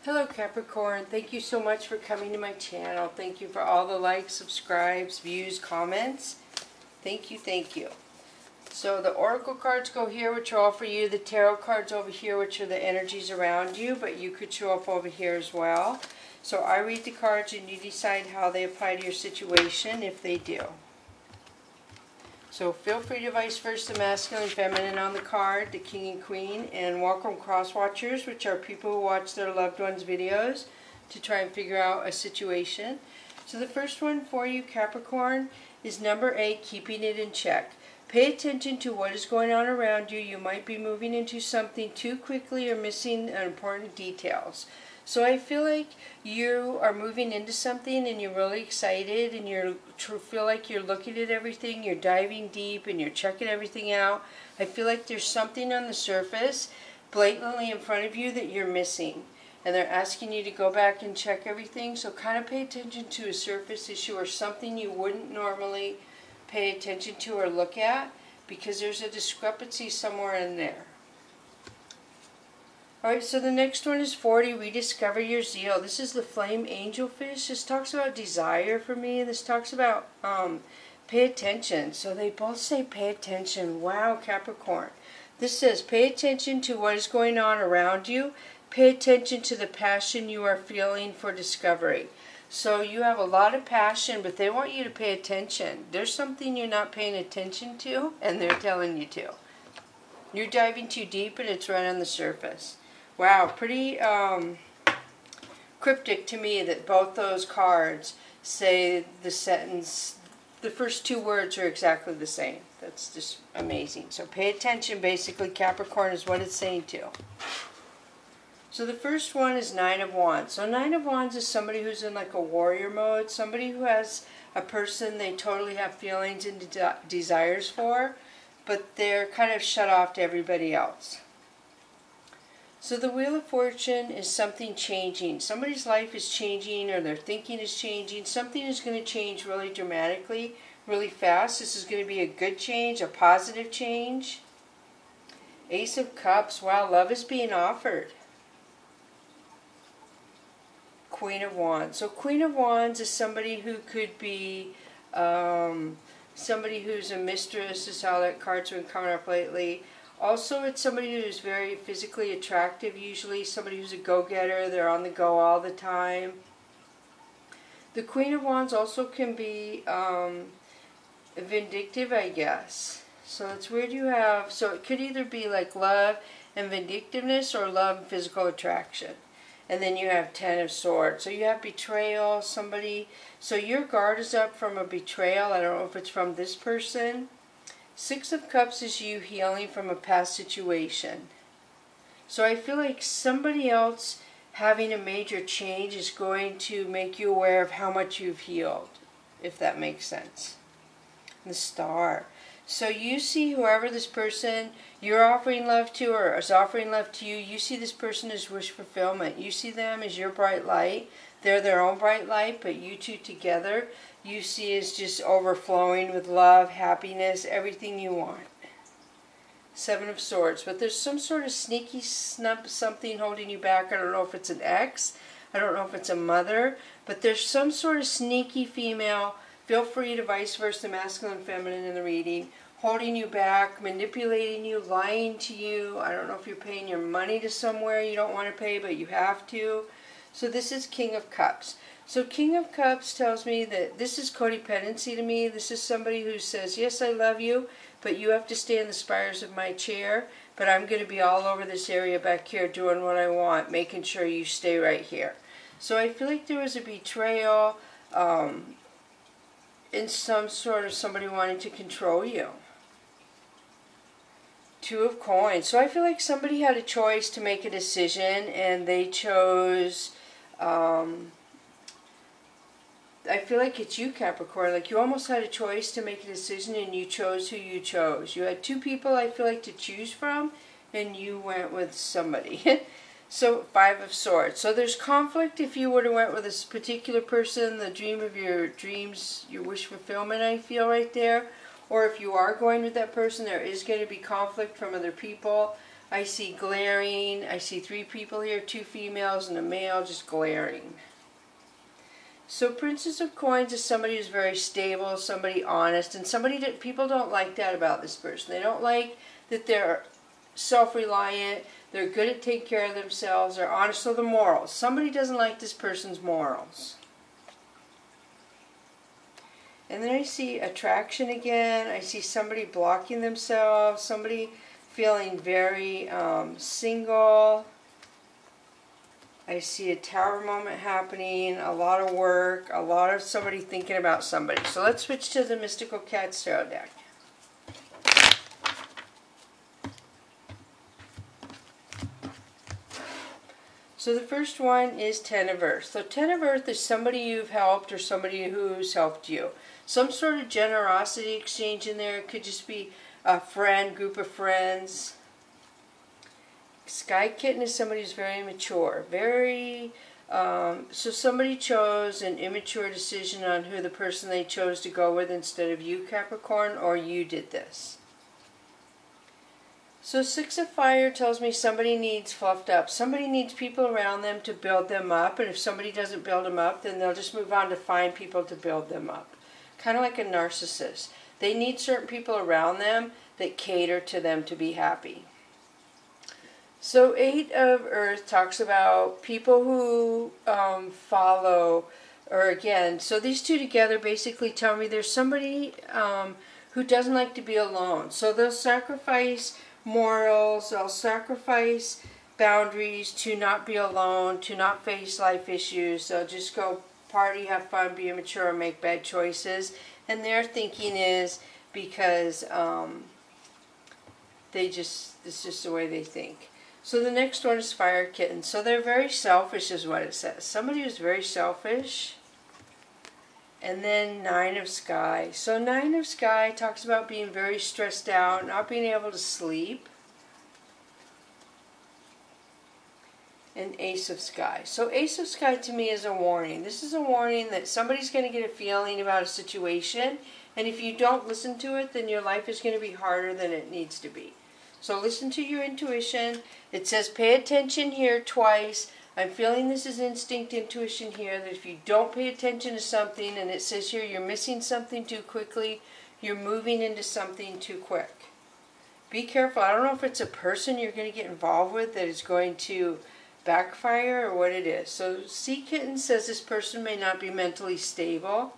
Hello Capricorn, thank you so much for coming to my channel. Thank you for all the likes, subscribes, views, comments. Thank you, thank you. So the Oracle cards go here, which are all for you. The Tarot cards over here, which are the energies around you, but you could show up over here as well. So I read the cards and you decide how they apply to your situation, if they do. So feel free to vice versa, masculine and feminine on the card, the king and queen, and welcome cross watchers, which are people who watch their loved ones' videos to try and figure out a situation. So the first one for you, Capricorn, is number 8, keeping it in check. Pay attention to what is going on around you. You might be moving into something too quickly or missing important details. So I feel like you are moving into something and you're really excited and you feel like you're looking at everything, you're diving deep and you're checking everything out. I feel like there's something on the surface blatantly in front of you that you're missing. And they're asking you to go back and check everything. So kind of pay attention to a surface issue or something you wouldn't normally pay attention to or look at, because there's a discrepancy somewhere in there. Alright, so the next one is 40, rediscover your zeal. This is the flame angelfish. This talks about desire for me. This talks about pay attention. So they both say pay attention. Wow, Capricorn. This says pay attention to what is going on around you. Pay attention to the passion you are feeling for discovery. So you have a lot of passion, but they want you to pay attention. There's something you're not paying attention to, and they're telling you to. You're diving too deep, and it's right on the surface. Wow, pretty cryptic to me that both those cards say the sentence, the first two words are exactly the same. That's just amazing. So pay attention, basically, Capricorn, is what it's saying to. So the first one is 9 of Wands. So 9 of Wands is somebody who's in like a warrior mode, somebody who has a person they totally have feelings and desires for, but they're kind of shut off to everybody else. So the Wheel of Fortune is something changing. Somebody's life is changing, or their thinking is changing. Something is going to change really dramatically, really fast. This is going to be a good change, a positive change. Ace of Cups. Wow, love is being offered. Queen of Wands. So Queen of Wands is somebody who could be somebody who's a mistress. This is how that card's been coming up lately. Also, it's somebody who's very physically attractive, usually somebody who's a go-getter. They're on the go all the time. The Queen of Wands also can be vindictive, I guess. So it's weird you have, so it could either be like love and vindictiveness or love and physical attraction. And then you have 10 of Swords. So you have betrayal, somebody, so your guard is up from a betrayal. I don't know if it's from this person. 6 of Cups is you healing from a past situation. So I feel like somebody else having a major change is going to make you aware of how much you've healed, if that makes sense. The Star. So you see whoever this person you're offering love to or is offering love to you, you see this person as wish fulfillment. You see them as your bright light. They're their own bright light, but you two together you see as just overflowing with love, happiness, everything you want. 7 of Swords. But there's some sort of sneaky something holding you back. I don't know if it's an ex. I don't know if it's a mother. But there's some sort of sneaky female. Feel free to vice versa, masculine and feminine in the reading. Holding you back, manipulating you, lying to you. I don't know if you're paying your money to somewhere you don't want to pay, but you have to. So this is King of Cups. So King of Cups tells me that this is codependency to me. This is somebody who says, yes, I love you, but you have to stay in the spires of my chair, but I'm going to be all over this area back here doing what I want, making sure you stay right here. So I feel like there was a betrayal in some sort of somebody wanting to control you. 2 of Coins. So I feel like somebody had a choice to make a decision, and they chose... I feel like it's you, Capricorn. Like you almost had a choice to make a decision and you chose who you chose. You had 2 people, I feel like, to choose from, and you went with somebody. So 5 of Swords. So there's conflict if you would have went with this particular person, the dream of your dreams, your wish fulfillment, I feel right there. Or if you are going with that person, there is going to be conflict from other people. I see glaring. I see 3 people here, 2 females and a male just glaring. So Princess of Coins is somebody who's very stable, somebody honest, and somebody that people don't like that about this person. They don't like that they're self-reliant, they're good at taking care of themselves, they're honest. So the morals. Somebody doesn't like this person's morals. And then I see attraction again. I see somebody blocking themselves, somebody feeling very single. I see a tower moment happening, a lot of work, a lot of somebody thinking about somebody. So let's switch to the Mystical Cats Tarot deck. So the first one is 10 of Earth. So 10 of Earth is somebody you've helped or somebody who's helped you. Some sort of generosity exchange in there. It could just be a friend, group of friends. Sky Kitten is somebody who's very mature. So somebody chose an immature decision on who the person they chose to go with instead of you, Capricorn, or you did this. So 6 of Fire tells me somebody needs fluffed up. Somebody needs people around them to build them up, and if somebody doesn't build them up, then they'll just move on to find people to build them up. Kind of like a narcissist. They need certain people around them that cater to them to be happy. So 8 of Earth talks about people who follow, or again, so these two together basically tell me there's somebody who doesn't like to be alone. So they'll sacrifice morals, they'll sacrifice boundaries to not be alone, to not face life issues. They'll just go party, have fun, be immature, and make bad choices. And their thinking is because it's just the way they think. So the next one is Fire Kitten. So they're very selfish is what it says. Somebody who's very selfish. And then 9 of Sky. So 9 of Sky talks about being very stressed out, not being able to sleep. And Ace of Sky. So Ace of Sky to me is a warning. This is a warning that somebody's going to get a feeling about a situation. And if you don't listen to it, then your life is going to be harder than it needs to be. So listen to your intuition. It says pay attention here twice. I'm feeling this is instinct, intuition here, that if you don't pay attention to something, and it says here you're missing something too quickly, you're moving into something too quick. Be careful. I don't know if it's a person you're going to get involved with that is going to backfire or what it is. So Sea Kitten says this person may not be mentally stable.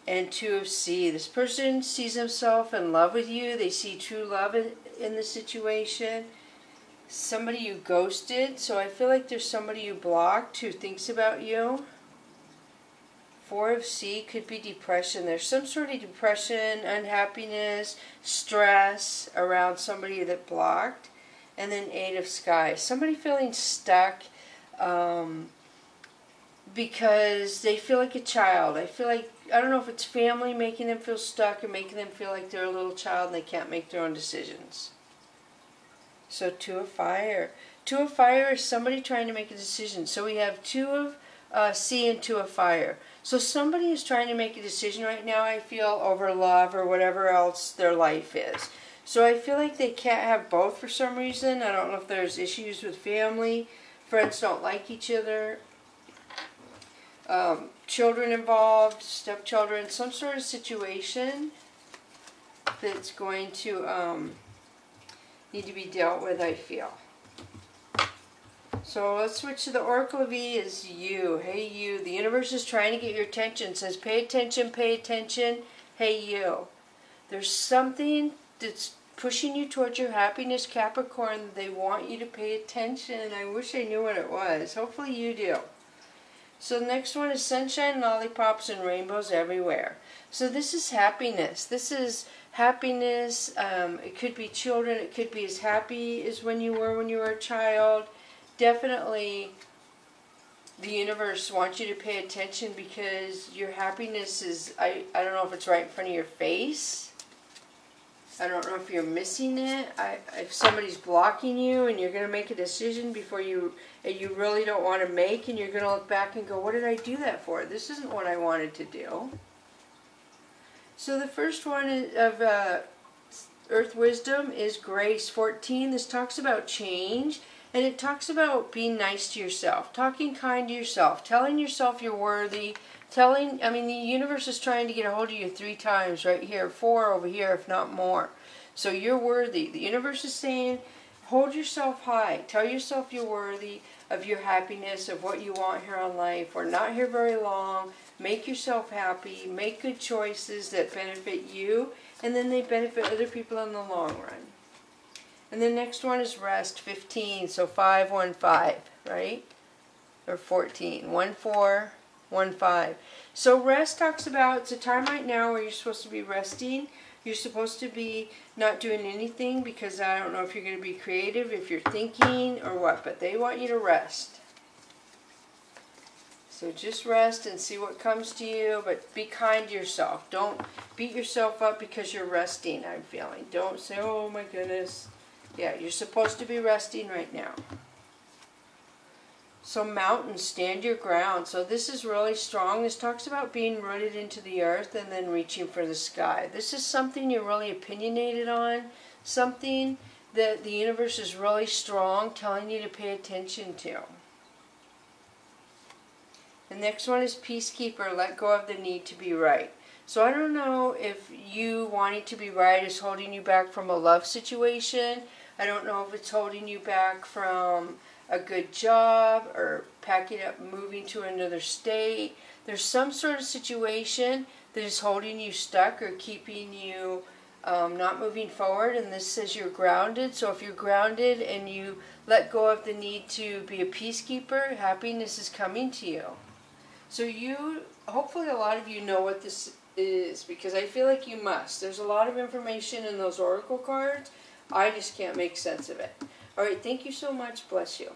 And 2 of Sea. This person sees himself in love with you. They see true love in the situation. Somebody you ghosted. So I feel like there's somebody you blocked who thinks about you. 4 of Sea could be depression. There's some sort of depression, unhappiness, stress around somebody that blocked. And then 8 of Sky. Somebody feeling stuck because they feel like a child. I don't know if it's family making them feel stuck or making them feel like they're a little child and they can't make their own decisions. So 2 of Fire. 2 of Fire is somebody trying to make a decision. So we have 2 of Sea and 2 of Fire. So somebody is trying to make a decision right now, I feel, over love or whatever else their life is. So I feel like they can't have both for some reason. I don't know if there's issues with family, friends don't like each other, children involved, stepchildren, some sort of situation that's going to need to be dealt with, I feel. So let's switch to the Oracle of E is you. Hey you. The universe is trying to get your attention. It says pay attention, hey you. There's something that's pushing you towards your happiness, Capricorn. They want you to pay attention, and I wish I knew what it was. Hopefully you do. So the next one is sunshine, lollipops, and rainbows everywhere. So this is happiness. This is happiness. It could be children. It could be as happy as when you were a child. Definitely the universe wants you to pay attention because your happiness is, I don't know if it's right in front of your face. I don't know if you're missing it. If somebody's blocking you and you're going to make a decision before you really don't want to make, and you're going to look back and go, what did I do that for? This isn't what I wanted to do. So the first one of Earth Wisdom is Grace 14. This talks about change, and it talks about being nice to yourself, talking kind to yourself, telling yourself you're worthy, I mean, the universe is trying to get a hold of you 3 times right here, 4 over here, if not more. So you're worthy. The universe is saying, hold yourself high. Tell yourself you're worthy of your happiness, of what you want here on life. We're not here very long. Make yourself happy. Make good choices that benefit you, and then they benefit other people in the long run. And the next one is Rest 15, so 515, right? Or 14, 1415. So rest talks about, it's a time right now where you're supposed to be resting. You're supposed to be not doing anything, because I don't know if you're going to be creative, if you're thinking or what, but they want you to rest. So just rest and see what comes to you, but be kind to yourself. Don't beat yourself up because you're resting, I'm feeling. Don't say, oh my goodness. Yeah, you're supposed to be resting right now. So mountains, stand your ground. So this is really strong. This talks about being rooted into the earth and then reaching for the sky. This is something you're really opinionated on, something that the universe is really strong, telling you to pay attention to. The next one is Peacekeeper, let go of the need to be right. So I don't know if you wanting to be right is holding you back from a love situation. I don't know if it's holding you back from a good job or packing up, moving to another state. There's some sort of situation that is holding you stuck or keeping you not moving forward, and this says you're grounded. So if you're grounded and you let go of the need to be a peacekeeper, happiness is coming to you. So hopefully a lot of you know what this is, because I feel like you must. There's a lot of information in those oracle cards. I just can't make sense of it. All right, thank you so much. Bless you.